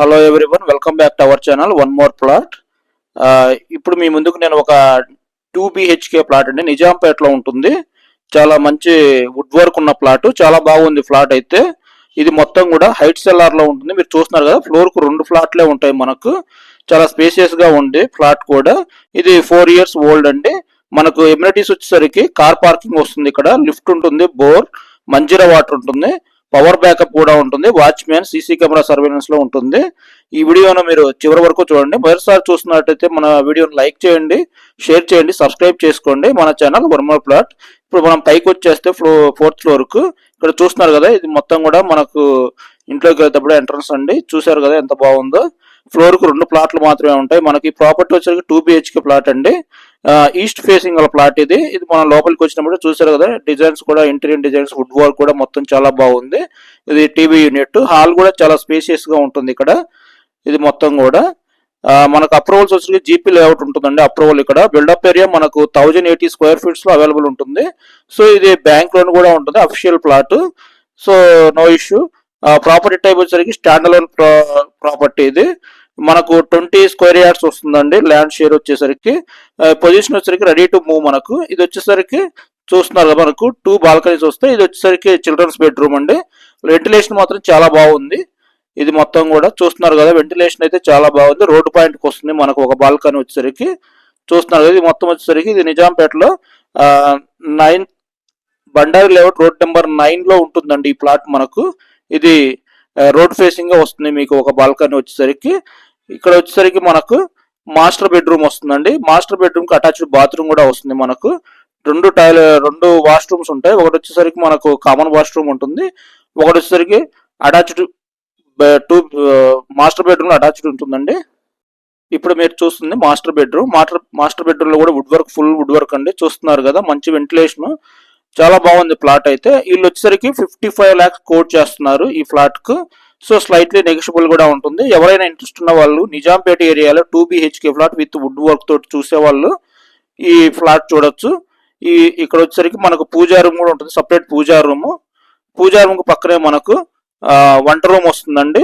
Hello everyone, welcome back to our channel one more plot. ఇప్పుడు మీ ముందుకు నేను ఒక 2 BHK ప్లాట్ అండి, నిజాంపేటలో ఉంటుంది. చాలా మంచి వుడ్ వర్క్ ఉన్న ప్లాట్, చాలా బాగుంది ఫ్లాట్ అయితే. ఇది మొత్తం కూడా హైట్ సెల్లార్ లో ఉంటుంది. మీరు చూస్తున్నారు కదా, ఫ్లోర్ కు 2 ఫ్లాట్లే ఉంటాయి మనకు. చాలా స్పేసియస్ గా ఉంది ఫ్లాట్ కూడా. ఇది 4 years ఓల్డ్ అండి. మనకు ఎమ్యూనిటీస్ వచ్చేసరికి కార్ పార్కింగ్ వస్తుంది, ఇక్కడ లిఫ్ట్ ఉంటుంది, బోర్, మంజీరా వాటర్ ఉంటుంది, పవర్ బ్యాకప్ కూడా ఉంటుంది, వాచ్మెన్, సీసీ కెమెరా సర్వేలెన్స్ లో ఉంటుంది. ఈ వీడియోను మీరు చివరి వరకు చూడండి. మొదటిసారి చూస్తున్నట్టయితే మన వీడియోను లైక్ చేయండి, షేర్ చేయండి, సబ్స్క్రైబ్ చేసుకోండి మన ఛానల్ వర్మల్ ప్లాట్. ఇప్పుడు మనం పైకి వచ్చేస్తే 4th ఫ్లోర్ కు ఇక్కడ చూస్తున్నారు కదా, ఇది మొత్తం కూడా మనకు ఇంట్లోకి వెళ్తేప్పుడు ఎంట్రన్స్ అండి. చూసారు కదా ఎంత బాగుందో. ఫ్లోర్ కు 2 ప్లాట్లు మాత్రమే ఉంటాయి. మనకి ప్రాపర్టీ వచ్చేసరికి 2 BHK ప్లాట్ అండి. ఈస్ట్ ఫేసింగ్ గల ప్లాట్ ఇది. ఇది మనం లోపలికి వచ్చినప్పుడు చూసారు కదా, డిజైన్స్ కూడా, ఇంటీరియర్ డిజైన్స్, వుడ్ వర్క్ కూడా మొత్తం చాలా బాగుంది. ఇది టీవీ యూనిట్, హాల్ కూడా చాలా స్పేసియస్ గా ఉంటుంది ఇక్కడ. ఇది మొత్తం కూడా మనకు అప్రూవల్స్ వచ్చి జీపీ లేఅవుట్ ఉంటుందండి. అప్రూవల్ ఇక్కడ బిల్డప్ ఏరియా మనకు 1080 స్క్వేర్ ఫీట్స్ లో అవైలబుల్ ఉంటుంది. సో ఇది బ్యాంక్ లోన్ కూడా ఉంటుంది, official plot. So no issue. Property type వచ్చేసరికి స్టాండ్ అలోన్ ప్రాపర్టీ ఇది. మనకు 20 స్క్వేర్ యార్డ్స్ వస్తుందండి ల్యాండ్ షేర్ వచ్చేసరికి. పొజిషన్ వచ్చేసరికి రెడీ టు మూవ్. మనకు ఇది వచ్చేసరికి చూస్తున్నారు కదా, మనకు 2 బాల్కనీస్ వస్తాయి. ఇది వచ్చేసరికి చిల్డ్రన్స్ బెడ్రూమ్ అండి. వెంటిలేషన్ మాత్రం చాలా బాగుంది. ఇది మొత్తం కూడా చూస్తున్నారు కదా, వెంటిలేషన్ అయితే చాలా బాగుంది. రోడ్డు పాయింట్కి వస్తుంది మనకు ఒక బాల్కనీ వచ్చేసరికి. చూస్తున్నారు కదా, ఇది మొత్తం వచ్చేసరికి ఇది నిజాంపేటలో 9 బండారి లేఅవుట్ రోడ్ నెంబర్ 9 లో ఉంటుందండి ఈ ప్లాట్ మనకు. ఇది రోడ్ ఫేసింగ్ గా వస్తుంది మీకు ఒక బాల్కనీ వచ్చేసరికి. ఇక్కడ వచ్చేసరికి మనకు మాస్టర్ బెడ్రూమ్ వస్తుందండి. మాస్టర్ బెడ్రూమ్ కి అటాచ్డ్ బాత్రూమ్ కూడా వస్తుంది మనకు. 2 వాష్రూమ్స్ ఉంటాయి. ఒకటి వచ్చేసరికి మనకు కామన్ వాష్రూమ్ ఉంటుంది, ఒకటి వచ్చేసరికి అటాచ్డ్ 2 మాస్టర్ బెడ్రూమ్ అటాచ్డ్ ఉంటుందండి. ఇప్పుడు మీరు చూస్తుంది మాస్టర్ బెడ్రూమ్. మాస్టర్ బెడ్రూమ్ లో కూడా wood work, full wood work అండి. చూస్తున్నారు కదా, మంచి వెంటిలేషన్, చాలా బాగుంది ప్లాట్ అయితే. వీళ్ళు వచ్చేసరికి 55 lakhs కోట్ చేస్తున్నారు ఈ ఫ్లాట్ కు. సో స్లైట్లీ నెగిషియబుల్ కూడా ఉంటుంది. ఎవరైనా ఇంట్రెస్ట్ ఉన్న వాళ్ళు నిజాంపేట ఏరియాలో 2 BHK flat with wood work తోటి చూసే వాళ్ళు ఈ ఫ్లాట్ చూడొచ్చు. ఇక్కడ వచ్చేసరికి మనకు పూజా రూమ్ కూడా ఉంటుంది, సపరేట్ పూజా రూమ్. పూజా రూమ్ కు పక్కనే మనకు వంట రూమ్ వస్తుందండి.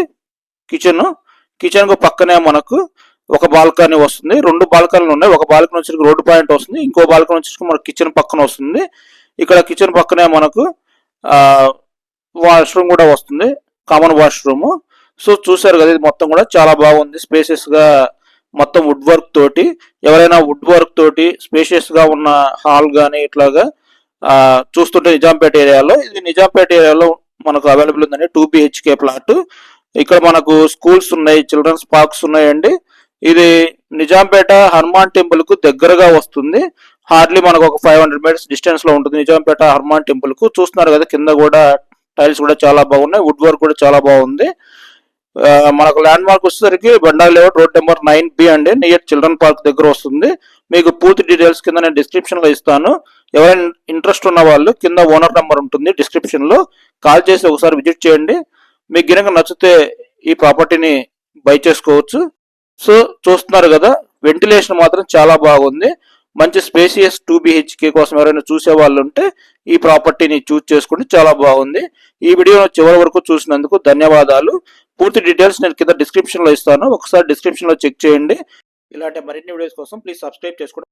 కిచెన్ కు పక్కనే మనకు ఒక బాల్కనీ వస్తుంది. 2 బాల్కనీలు ఉన్నాయి. ఒక బాల్కనీ వచ్చేసరికి రోడ్డు పాయింట్ వస్తుంది, ఇంకో బాల్కనీ వచ్చేసరికి మనకు కిచెన్ పక్కన వస్తుంది. ఇక్కడ కిచెన్ పక్కనే మనకు వాష్రూమ్ కూడా వస్తుంది, కామన్ వాష్రూమ్. సో చూసారు కదా, ఇది మొత్తం కూడా చాలా బాగుంది, స్పేసియస్ గా మొత్తం వుడ్ వర్క్ తోటి. ఎవరైనా వుడ్ వర్క్ తోటి స్పేషియస్ గా ఉన్న హాల్ గానీ ఇట్లాగా చూస్తుంటే నిజాంపేట ఏరియాలో, ఇది నిజాంపేట ఏరియాలో మనకు అవైలబుల్ ఉందండి 2 BHK ప్లాట్. ఇక్కడ మనకు స్కూల్స్ ఉన్నాయి, చిల్డ్రన్స్ పార్క్స్ ఉన్నాయండి. ఇది నిజాంపేట హనుమాన్ టెంపుల్ కు దగ్గరగా వస్తుంది. హార్డ్లీ మనకు ఒక 500 meters డిస్టెన్స్ లో ఉంటుంది నిజాంపేట హనుమాన్ టెంపుల్ కు. చూస్తున్నారు కదా, కింద కూడా టైల్స్ కూడా చాలా బాగున్నాయి, వుడ్ వర్క్ కూడా చాలా బాగుంది. మనకు ల్యాండ్ మార్క్ వచ్చేసరికి Bandari layout road number 9B అండి, నియర్ చిల్డ్రన్ పార్క్ దగ్గర వస్తుంది. మీకు పూర్తి డీటెయిల్స్ కింద నేను డిస్క్రిప్షన్ లో ఇస్తాను. ఎవరైనా ఇంట్రెస్ట్ ఉన్న వాళ్ళు కింద ఓనర్ నెంబర్ ఉంటుంది డిస్క్రిప్షన్ లో, కాల్ చేసి ఒకసారి విజిట్ చేయండి. మీకు గినక నచ్చితే ఈ ప్రాపర్టీని బై చేసుకోవచ్చు. సో చూస్తున్నారు కదా, వెంటిలేషన్ మాత్రం చాలా బాగుంది. మంచి స్పేసియస్ 2 BHK కోసం ఎవరైనా చూసే వాళ్ళు ఉంటే ఈ ప్రాపర్టీని చూస్ చేసుకోండి, చాలా బాగుంది. ఈ వీడియో చివరి వరకు చూసినందుకు ధన్యవాదాలు. పూర్తి డీటెయిల్స్ నేను కింద డిస్క్రిప్షన్ లో ఇస్తాను, ఒకసారి డిస్క్రిప్షన్ లో చెక్ చేయండి. ఇలాంటి మరిన్ని వీడియోస్ కోసం ప్లీజ్ సబ్స్క్రైబ్ చేసుకోండి.